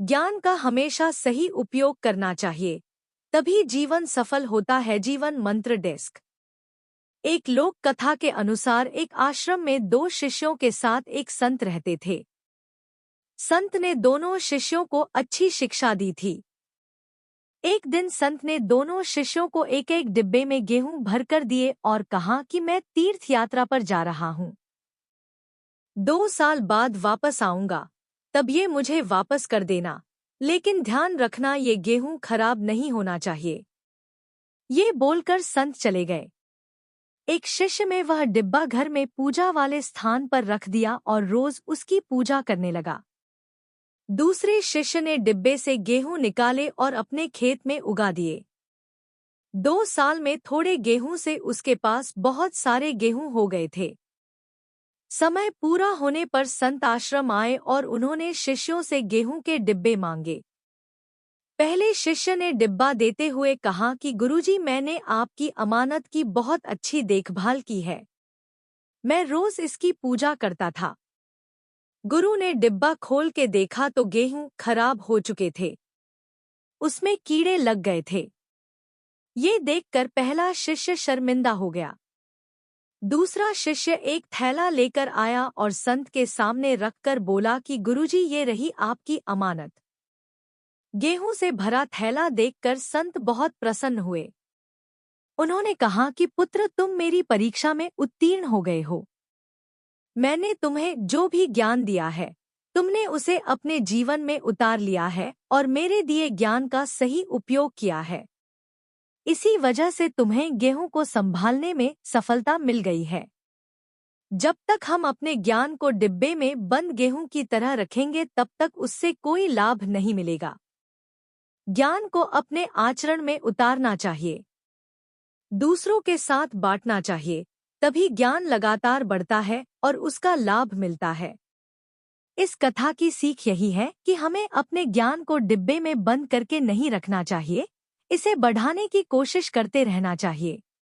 ज्ञान का हमेशा सही उपयोग करना चाहिए, तभी जीवन सफल होता है। जीवन मंत्र डेस्क। एक लोक कथा के अनुसार एक आश्रम में दो शिष्यों के साथ एक संत रहते थे। संत ने दोनों शिष्यों को अच्छी शिक्षा दी थी। एक दिन संत ने दोनों शिष्यों को एक एक डिब्बे में गेहूं भरकर दिए और कहा कि मैं तीर्थ यात्रा पर जा रहा हूं। 2 साल बाद वापस आऊंगा, तब ये मुझे वापस कर देना, लेकिन ध्यान रखना ये गेहूं खराब नहीं होना चाहिए। ये बोलकर संत चले गए। एक शिष्य में वह डिब्बा घर में पूजा वाले स्थान पर रख दिया और रोज उसकी पूजा करने लगा। दूसरे शिष्य ने डिब्बे से गेहूं निकाले और अपने खेत में उगा दिए। 2 साल में थोड़े गेहूं से उसके पास बहुत सारे गेहूं हो गए थे। समय पूरा होने पर संत आश्रम आए और उन्होंने शिष्यों से गेहूं के डिब्बे मांगे। पहले शिष्य ने डिब्बा देते हुए कहा कि गुरुजी, मैंने आपकी अमानत की बहुत अच्छी देखभाल की है। मैं रोज इसकी पूजा करता था। गुरु ने डिब्बा खोल के देखा तो गेहूं खराब हो चुके थे। उसमें कीड़े लग गए थे। ये देखकर पहला शिष्य शर्मिंदा हो गया। दूसरा शिष्य एक थैला लेकर आया और संत के सामने रखकर बोला कि गुरुजी, ये रही आपकी अमानत। गेहूं से भरा थैला देखकर संत बहुत प्रसन्न हुए। उन्होंने कहा कि पुत्र, तुम मेरी परीक्षा में उत्तीर्ण हो गए हो। मैंने तुम्हें जो भी ज्ञान दिया है, तुमने उसे अपने जीवन में उतार लिया है और मेरे दिए ज्ञान का सही उपयोग किया है। इसी वजह से तुम्हें गेहूं को संभालने में सफलता मिल गई है। जब तक हम अपने ज्ञान को डिब्बे में बंद गेहूं की तरह रखेंगे, तब तक उससे कोई लाभ नहीं मिलेगा। ज्ञान को अपने आचरण में उतारना चाहिए, दूसरों के साथ बांटना चाहिए, तभी ज्ञान लगातार बढ़ता है और उसका लाभ मिलता है। इस कथा की सीख यही है कि हमें अपने ज्ञान को डिब्बे में बंद करके नहीं रखना चाहिए, इसे बढ़ाने की कोशिश करते रहना चाहिए।